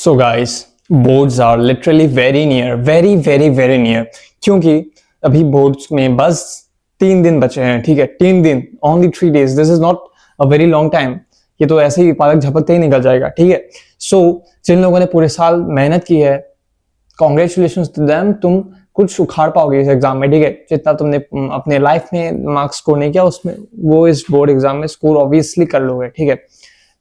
So guys, boards are literally very near, very very very near. क्योंकि अभी boards में बस 3 दिन बचे हैं। ठीक है, 3 दिन, only 3 days। This is not a very long time. ये तो ऐसे ही पालक झपकते ही निकल जाएगा। ठीक है, सो जिन लोगों ने पूरे साल मेहनत की है, कॉन्ग्रेचुलेशन टू देम। तुम कुछ उखाड़ पाओगे इस एग्जाम में। ठीक है, जितना तुमने अपने लाइफ में मार्क्स स्कोर नहीं किया, उसमें वो इस बोर्ड एग्जाम में स्कोर ऑब्वियसली कर लोगे। ठीक है,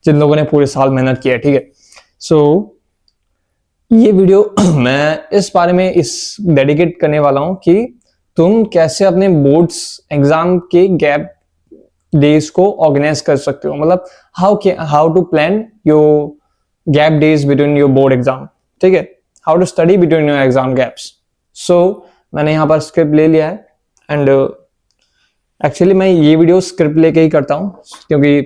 जिन लोगों ने पूरे साल मेहनत की है। ठीक है, सो ये वीडियो मैं इस बारे में इस डेडिकेट करने वाला हूं कि तुम कैसे अपने बोर्ड्स एग्जाम के गैप डेज को ऑर्गेनाइज कर सकते हो। मतलब how to plan your gap days between your board exam. ठीक है, how to study between your exam gaps. So मैंने यहाँ पर स्क्रिप्ट ले लिया है एंड एक्चुअली मैं ये वीडियो स्क्रिप्ट लेके ही करता हूँ क्योंकि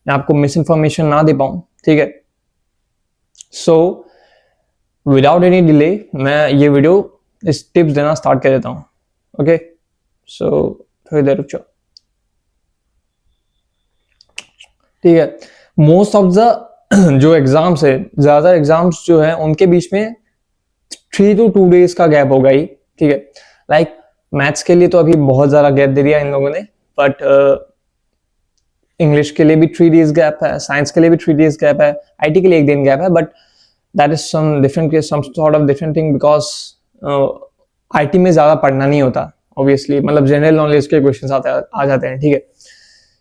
मैं आपको मिस इन्फॉर्मेशन ना दे पाऊँ। ठीक है, सो विदाउट एनी डिले मैं ये वीडियो इस टिप्स देना स्टार्ट कर देता हूँ। ओके, सो थोड़ी देर रुक जाओ। ठीक है, मोस्ट ऑफ द जो एग्जाम्स है, ज्यादातर एग्जाम्स जो है उनके बीच में 3 to 2 days का गैप होगा ही। ठीक है, लाइक मैथ्स के लिए तो अभी बहुत ज्यादा गैप दे दिया इन लोगों ने, बट इंग्लिश के लिए भी 3 days गैप है, साइंस के लिए भी 3 days गैप है, आईटी के लिए 1 दिन गैप है। But that is some different case, some sort of different thing because IT में ज्यादा पढ़ना नहीं होता obviously। मतलब जनरल नॉलेज के क्वेश्चंस आ जाते हैं। ठीक है,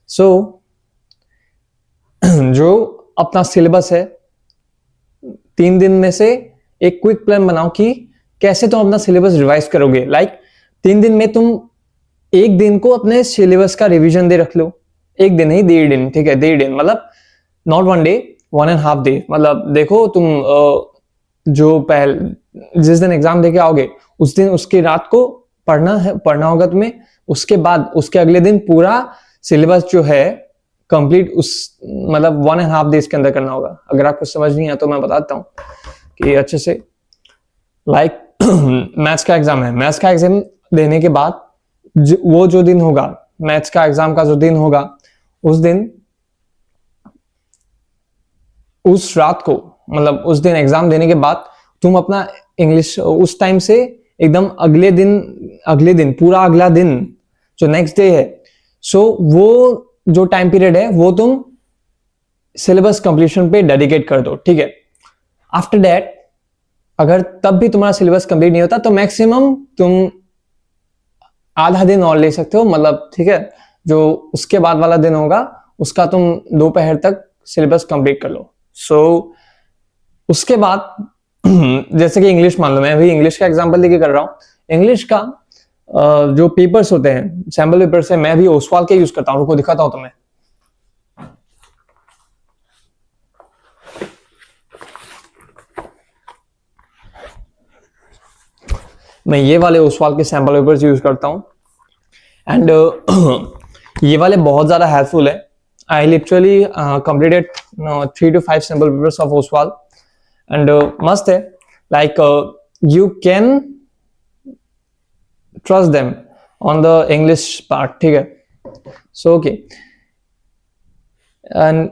सो जो अपना सिलेबस है, 3 दिन में से एक क्विक प्लान बनाओ कि कैसे तुम अपना सिलेबस रिवाइज करोगे। लाइक 3 दिन में तुम 1 दिन को अपने सिलेबस का रिवीजन दे रख लो। 1 दिन ही, 1.5 दिन। ठीक है, 1.5 दिन मतलब नॉट 1 day, 1.5 day। मतलब देखो तुम जो जिस दिन एग्जाम देके आओगे उस दिन, उसकी रात को पढ़ना होगा तुम्हें। उसके बाद उसके अगले दिन पूरा सिलेबस जो है कंप्लीट उस मतलब 1.5 days के अंदर करना होगा। अगर आपको समझ नहीं आया तो मैं बताता हूँ कि अच्छे से। लाइक मैथ्स का एग्जाम है, मैथ्स का एग्जाम देने के बाद वो जो दिन होगा, मैथ्स का एग्जाम का जो दिन होगा, उस दिन, उस रात को, मतलब उस दिन एग्जाम देने के बाद तुम अपना इंग्लिश उस टाइम से एकदम अगले दिन पूरा अगला दिन जो नेक्स्ट डे है, सो वो जो टाइम पीरियड है वो तुम सिलेबस कंप्लीशन पे डेडिकेट कर दो। ठीक है, आफ्टर दैट अगर तब भी तुम्हारा सिलेबस कंप्लीट नहीं होता तो मैक्सिमम तुम आधा दिन और ले सकते हो। मतलब ठीक है, जो उसके बाद वाला दिन होगा उसका तुम दोपहर तक सिलेबस कंप्लीट कर लो। सो उसके बाद जैसे कि इंग्लिश, मान लो मैं अभी इंग्लिश का एग्जांपल लेके कर रहा हूँ। इंग्लिश का जो पेपर्स होते हैं, सैम्पल पेपर्स है, मैं भी ओसवाल के यूज करता हूँ। रुको दिखाता हूँ तुम्हें। मैं ये वाले ओसवाल के सैम्पल पेपर्स यूज करता हूँ एंड ये वाले बहुत ज्यादा हेल्पफुल है। I literally completed 3 to 5 sample papers of Oswal and मस्त है। Like you can trust them on the English part। ठीक है, so okay। and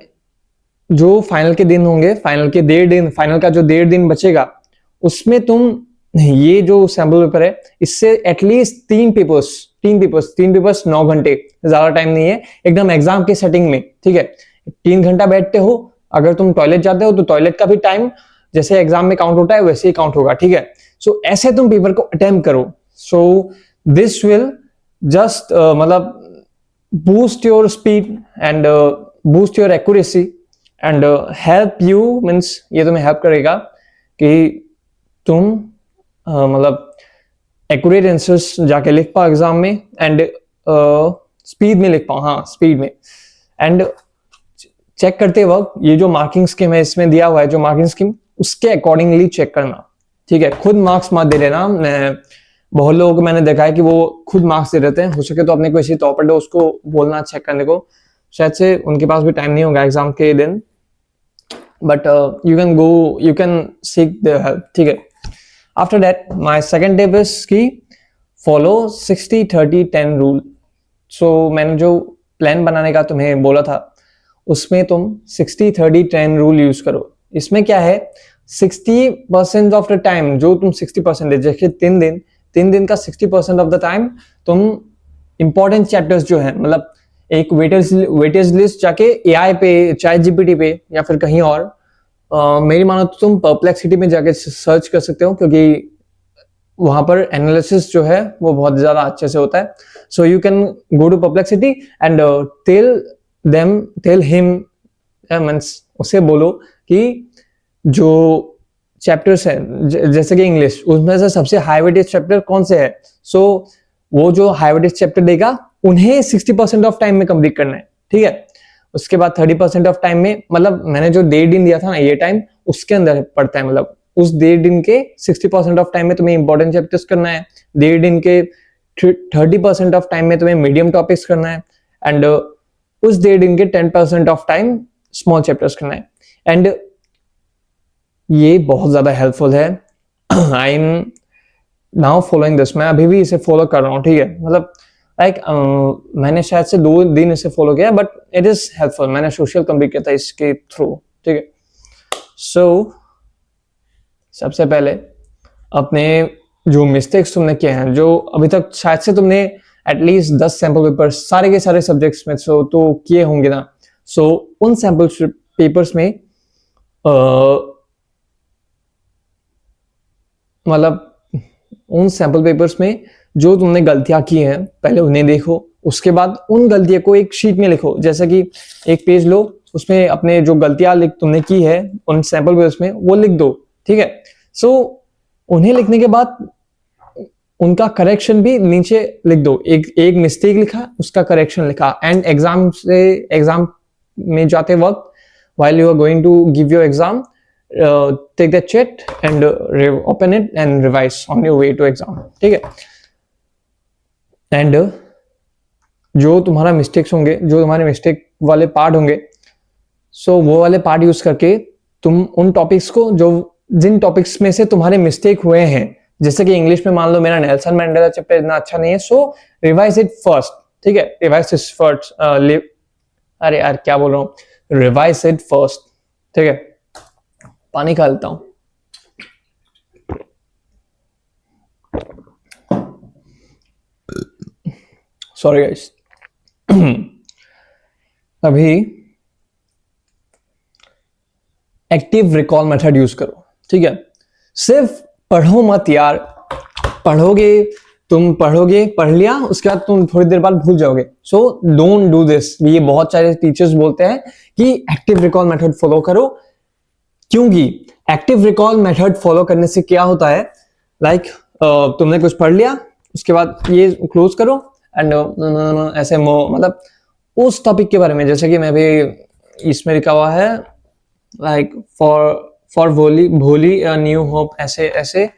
जो फाइनल के दिन होंगे, फाइनल का जो 1.5 दिन बचेगा, उसमें तुम ये जो सैम्पल पेपर है इससे एटलीस्ट 3 पेपर्स 9 घंटे, ज्यादा टाइम नहीं है, एकदम एग्जाम के सेटिंग में। ठीक है, 3 घंटा बैठते हो, अगर तुम टॉयलेट जाते हो तो टॉयलेट का भी टाइम जैसे एग्जाम में काउंट होता है वैसे ही काउंट होगा। ठीक है, सो ऐसे तुम पेपर को अटेम्प्ट करो। सो दिस विल जस्ट मतलब boost your speed and boost your accuracy and help you, means ये तुम्हें हेल्प करेगा कि तुम मतलब एक्यूरेट आंसर्स जाके लिख पाओ एग्जाम में एंड स्पीड में लिख पाओ। हाँ, स्पीड में। एंड चेक करते वक्त ये जो मार्किंग स्कीम है, इसमें दिया हुआ है जो मार्किंग स्कीम, उसके अकॉर्डिंगली चेक करना। ठीक है, खुद मार्क्स मत दे देना। बहुत लोगों को मैंने देखा है कि वो खुद मार्क्स दे देते हैं। हो सके तो अपने को इसी टॉपर दो, उसको बोलना चेक करने को। शायद से उनके पास भी टाइम नहीं होगा एग्जाम के दिन, but you can seek the help. ठीक है, after that my second tip is कि फॉलो 60-30-10 रूल। सो मैंने जो प्लान बनाने का तुम्हें बोला था उसमें तुम 60-30-10 रूल यूज करो। इसमें क्या है, 60% ऑफ द टाइम, जो तुम 60% है, जैसे 3 दिन का 60% ऑफ द टाइम तुम इंपॉर्टेंट चैप्टर्स जो है, मतलब एक वेटेज लिस्ट जाके एआई पे, चैट जीपीटी पे या फिर कहीं और, मेरी मानो तो तुम परप्लेक्सिटी में जाके सर्च कर सकते हो, क्योंकि वहां पर एनालिसिस जो है वो बहुत ज्यादा अच्छे से होता है. So you can go to Perplexity and tell him, means उसे बोलो कि जो चैप्टर्स है, जैसे कि इंग्लिश, उसमें से सबसे हाई वेटेज चैप्टर कौन से है. सो वो जो हाई वेटेज चैप्टर देगा उन्हें 60% ऑफ टाइम में कंप्लीट करना है. ठीक है. उसके बाद 30% ऑफ टाइम में, मतलब मैंने जो 1.5 दिन दिया था ना, ये टाइम उसके अंदर पड़ता है. मतलब उस 1.5 दिन के 60% ऑफ टाइम में तुम्हें इंपॉर्टेंट चैप्टर्स करना है. 1.5 दिन के 30% ऑफ टाइम में तुम्हें मीडियम टॉपिक्स करना है. एंड उस 1.5 दिन के 10% ऑफ टाइम स्मॉल चैप्टर्स करना है. एंड ये बहुत ज्यादा हेल्पफुल है. I am now following this. मैं अभी भी इसे फॉलो कर रहा हूँ. ठीक है. मतलब लाइक मैंने शायद से 2 दिन इसे फॉलो किया, बट इट इज हेल्पफुल. मैंने सोशल कंप्लीट किया था इसके थ्रू. ठीक है. सो सबसे पहले अपने जो मिस्टेक्स तुमने किए हैं, जो अभी तक शायद से तुमने एटलीस्ट 10 सैंपल पेपर सारे के सारे सब्जेक्ट्स में तो किए होंगे ना. सो उन सैंपल पेपर्स में मतलब उन सैंपल पेपर्स में जो तुमने गलतियां की हैं, पहले उन्हें देखो. उसके बाद उन गलतियों को एक शीट में लिखो. जैसे कि एक पेज लो, उसमें अपने जो गलतियां तुमने की है उन सैंपल पेपर्स में वो लिख दो. ठीक है. सो उन्हें लिखने के बाद उनका करेक्शन भी नीचे लिख दो. एक मिस्टेक लिखा, उसका करेक्शन लिखा. एंड एग्जाम में जाते वक्त, while you are going to give your exam, take that chit and open it and revise on your way to exam. ठीक है. एंड जो तुम्हारा मिस्टेक्स होंगे, जो तुम्हारे मिस्टेक वाले पार्ट होंगे, सो वो वाले पार्ट यूज करके तुम उन टॉपिक्स को, जो जिन टॉपिक्स में से तुम्हारे मिस्टेक हुए हैं, जैसे कि इंग्लिश में मान लो मेरा नेल्सन मैंडेला चैप्टर इतना अच्छा नहीं है, सो रिवाइज इट फर्स्ट. ठीक है. Revise it first. अरे यार क्या बोल रहा हूँ, रिवाइज इट फर्स्ट. ठीक है. पानी खा लेता हूं. Sorry guys. अभी एक्टिव रिकॉल मेथड यूज करो. ठीक है. सिर्फ पढ़ो मत यार. तुम पढ़ोगे, पढ़ लिया, उसके बाद तुम थोड़ी देर बाद भूल जाओगे. So don't do this. ये बहुत सारे टीचर्स बोलते हैं कि एक्टिव रिकॉल मेथड फॉलो करो, क्योंकि एक्टिव रिकॉल मेथड फॉलो करने से क्या होता है, लाइक तुमने कुछ पढ़ लिया, उसके बाद ये क्लोज करो एंड ऐसे मतलब उस टॉपिक के बारे में, जैसे कि मैं भी इसमें लिखा हुआ है लाइक फॉर भोली न्यू होप, ऐसे ऐसे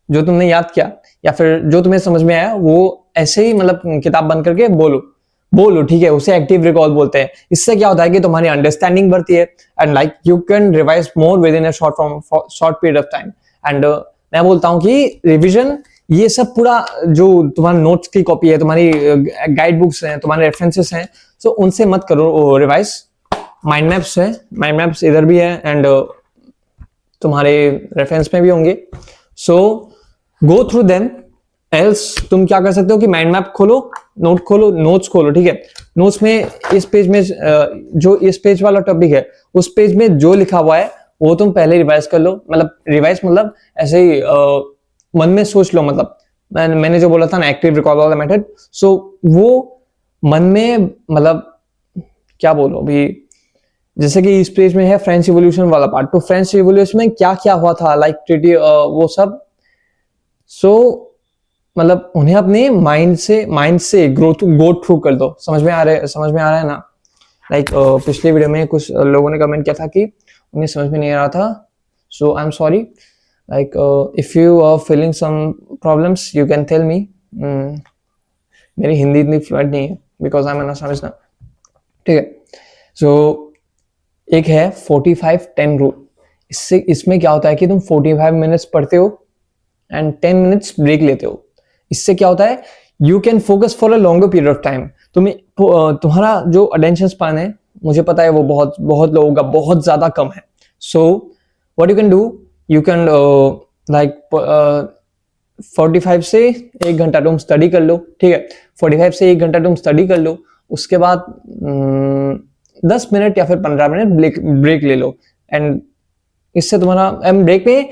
जो तुमने याद किया या फिर जो तुम्हें समझ में आया वो ऐसे ही मतलब किताब बंद करके बोलो. ठीक है. उसे एक्टिव रिकॉल बोलते हैं. इससे क्या होता है कि तुम्हारी अंडरस्टैंडिंग बढ़ती है and like you can revise more with in a short period of time. And मैं बोलता हूँ कि रिविजन, ये सब पूरा जो तुम्हारा नोट्स की कॉपी है, तुम्हारी गाइड बुक्स हैं, तुम्हारे रेफरेंसेस हैं, सो उनसे मत करो रिवाइज. माइंड मैप्स है, माइंड मैप्स इधर भी है एंड तुम्हारे रेफरेंस में भी होंगे. सो गो थ्रू देम. एल्स तुम क्या कर सकते हो कि माइंड मैप खोलो, नोट्स खोलो. ठीक है. नोट्स में इस पेज में जो इस पेज वाला टॉपिक है, उस पेज में जो लिखा हुआ है वो तुम पहले रिवाइज कर लो. मतलब रिवाइज मतलब ऐसे ही मन में सोच लो. मतलब मैंने जो बोला था ना एक्टिव रिकॉल वाला मेथड, सो वो मन में, मतलब क्या बोलो अभी, जैसे कि इस पेज में है फ्रेंच रिवॉल्यूशन वाला पार्ट, तो फ्रेंच रिवॉल्यूशन में क्या क्या हुआ था, लाइक ट्रीटी, वो सब. सो मतलब उन्हें अपने माइंड से गो थ्रू कर दो. समझ में आ रहा है ना. लाइक पिछले वीडियो में कुछ लोगों ने कमेंट किया था कि उन्हें समझ में नहीं आ रहा था. So I am sorry. Like if you are feeling some problems you can tell me. मेरी हिंदी इतनी फ्लुएंट नहीं है बिकॉज आई एम असमीज ना. ठीक है. सो एक है 45-10 रूल. इसमें क्या होता है कि तुम 45 मिनट्स पढ़ते हो एंड 10 मिनट्स ब्रेक लेते हो. इससे क्या होता है, you can focus for a longer period of time. तुम्हारा जो अटेंशन स्पैन है, मुझे पता है वो बहुत लोगों का बहुत ज्यादा कम है. So what you can do, you can like 45 से 1 घंटा तुम स्टडी कर लो, ठीक है, 45 से 1 घंटा तुम स्टडी कर लो, उसके बाद 10 मिनट या फिर 15 मिनट ब्रेक ले लो, एंड इससे तुम्हारा ब्रेक में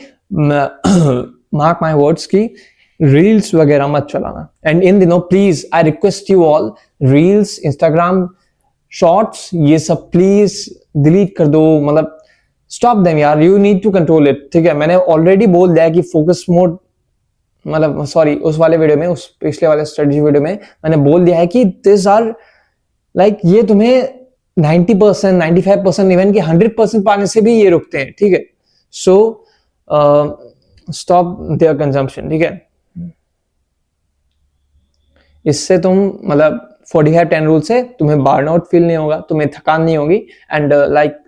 मार्क माई वर्ड्स की रील्स वगैरह मत चलाना, एंड इन दिनों please I request you all, reels, Instagram shorts, ये सब प्लीज डिलीट कर दो, मतलब स्टॉप देम यार, you need to control it, ठीक है। मैंने ऑलरेडी बोल दिया कि फोकस मोड, मतलब सॉरी उस वाले वीडियो में, उस पिछले वाले स्ट्रेटजी वीडियो में मैंने बोल दिया है कि दिस आर लाइक ये तुम्हें 90%, 95%, इवन कि 100% पाने से भी ये रुकते हैं, ठीक है। सो स्टॉप देयर कंजम्पशन, ठीक है। इससे तुम मतलब 45-10 रूल से तुम्हें बर्नआउट फील नहीं होगा, तुम्हें थकान नहीं होगी, and like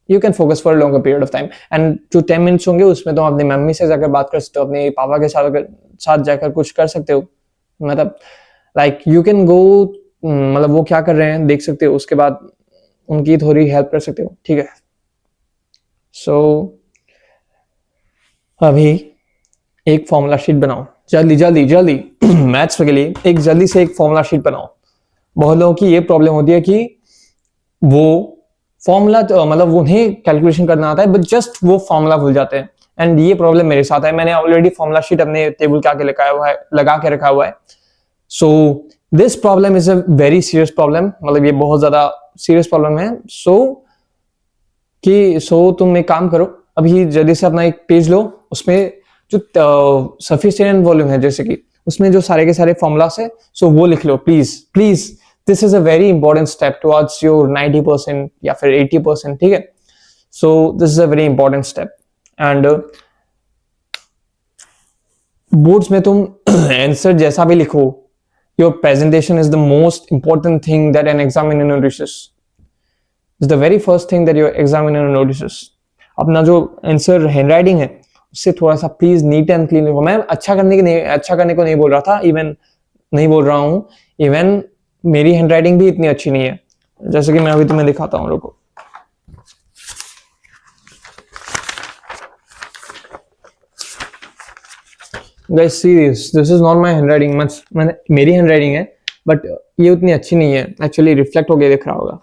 you can focus for longer period of time, and जो 10 मिनट्स होंगे उसमें तुम अपनी मम्मी से जाकर बात कर सकते हो, अपने पापा के साथ जाकर कुछ कर सकते हो, मतलब लाइक यू कैन गो, मतलब वो क्या कर रहे हैं देख सकते हो, उसके बाद उनकी थोड़ी हेल्प कर सकते हो, ठीक है। सो अभी एक फॉर्मूला शीट बनाओ, जल्दी जल्दी जल्दी मैथ्स के लिए एक जल्दी से एक फॉर्मूला शीट बनाओ। बहुत लोगों की ये प्रॉब्लम होती है कि वो फॉर्मूला मतलब उन्हें कैलकुलेशन करना आता है बट जस्ट वो फॉर्मूला भूल जाते हैं, एंड ये प्रॉब्लम मेरे साथ है। मैंने ऑलरेडी फॉर्मूला शीट अपने टेबल के आगे लगा के रखा हुआ है। So this problem is a very serious problem, मतलब ये बहुत ज्यादा सीरियस प्रॉब्लम है। सो तुम एक काम करो, अभी जल्दी से अपना एक पेज लो, उसमें जो सफिशिएंट वॉल्यूम है जैसे कि उसमें जो सारे के सारे फॉर्मूलास है, सो वो लिख लो please please. This is a very important step towards your 90% या फिर 80%, ठीक है। So this is a very important step, and boards में तुम आंसर जैसा भी लिखो, your presentation is the most important thing that an examiner notices, is the very first thing that your examiner notices. अपना जो आंसर हैंडराइटिंग है उससे थोड़ा सा प्लीज नीट एंड क्लीन हो। मैं अच्छा करने को नहीं बोल रहा था, इवन नहीं बोल रहा हूँ, इवन मेरी हैंडराइटिंग भी इतनी अच्छी नहीं है, जैसे कि मैं अभी तुम्हें दिखाता हूँ, रुको। Guys see this is not my handwriting, मैंने मेरी हैंडराइटिंग है बट ये उतनी अच्छी नहीं है, एक्चुअली रिफ्लेक्ट होके दिख रहा होगा,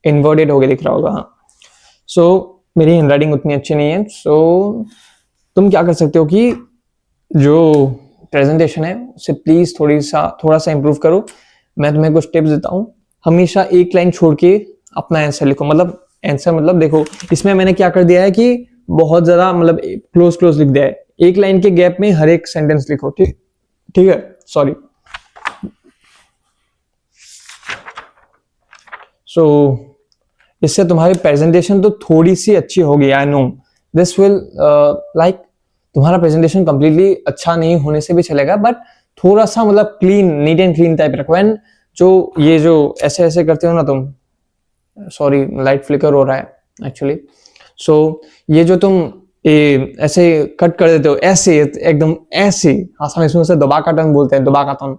इन्वर्टेड होके दिख रहा होगा, हाँ। सो मेरी हैंडराइटिंग उतनी अच्छी नहीं है। सो तुम क्या कर सकते हो कि जो प्रेजेंटेशन है उसे प्लीज थोड़ा सा इंप्रूव करो। मैं तुम्हें कुछ टिप्स देता हूँ। हमेशा एक लाइन छोड़ के अपना आंसर लिखो, मतलब आंसर मतलब देखो इसमें मैंने क्या कर दिया है कि बहुत ज्यादा मतलब क्लोज लिख दिया है, एक लाइन के गैप में हर एक सेंटेंस लिखो, ठीक है, सॉरी। सो इससे तुम्हारी प्रेजेंटेशन तो थोड़ी सी अच्छी होगी, I know this will like तुम्हारा प्रेजेंटेशन कंप्लीटली अच्छा नहीं होने से भी चलेगा, बट थोड़ा सा मतलब clean, neat and clean type रखो। एंड जो ऐसे ऐसे करते हो ना तुम, सॉरी लाइट फ्लिकर हो रहा है एक्चुअली। सो ये जो तुम ऐसे कट कर देते हो, ऐसे एकदम ऐसे, आसाम इसमें से दबा काटन बोलते हैं, दबा काटन,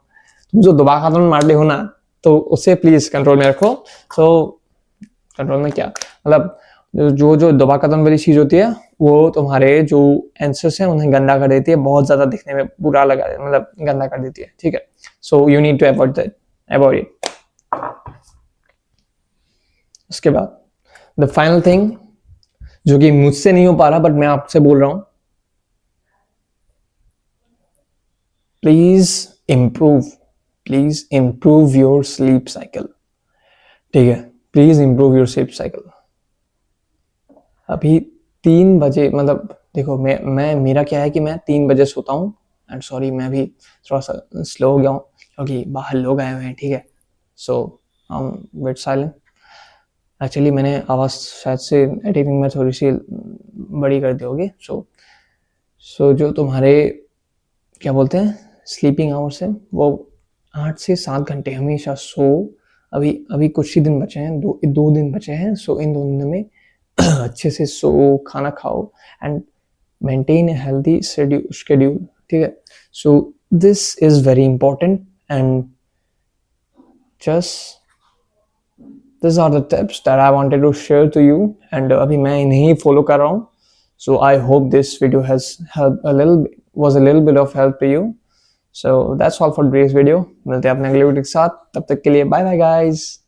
तुम जो दबा काटन मारते हो ना, तो उसे प्लीज कंट्रोल में रखो। सो कंट्रोल में क्या मतलब, जो दबा कदम वाली चीज होती है वो तुम्हारे जो आंसर्स हैं उन्हें गंदा कर देती है, बहुत ज्यादा दिखने में बुरा लगा, मतलब गंदा कर देती है, ठीक है। So you need to avoid it. उसके बाद द फाइनल थिंग, जो कि मुझसे नहीं हो पा रहा बट मैं आपसे बोल रहा हूं, please improve your sleep cycle, ठीक है, please improve your sleep cycle. अभी 3 बजे, मतलब देखो मैं मेरा क्या है कि मैं 3 बजे सोता हूँ, एंड सॉरी मैं भी थोड़ा सा स्लो हो गया हूँ क्योंकि बाहर लोग आए हुए हैं, ठीक है। So I am wait silent. Actually मैंने आवाज़ शायद से एडिटिंग में थोड़ी सी बड़ी कर दी होगी। सो जो तुम्हारे क्या बोलते हैं स्लीपिंग आवर्स है वो 8 से 7 घंटे हमेशा सो। अभी कुछ ही दिन बचे हैं, दो दिन बचे हैं। सो इन 2 दिनों में अच्छे से सो, खाना खाओ and maintain a healthy schedule, ठीक है। So this is very important and just this are the tips that I wanted to share to you, and अभी मैं इन्हें फॉलो कर रहा हूँ। So I hope this video has helped was a little bit of help to you. So that's all for today's video. मिलते हैं अपने अगले वीडियो के साथ, तब तक के लिए बाय बाय गाइस.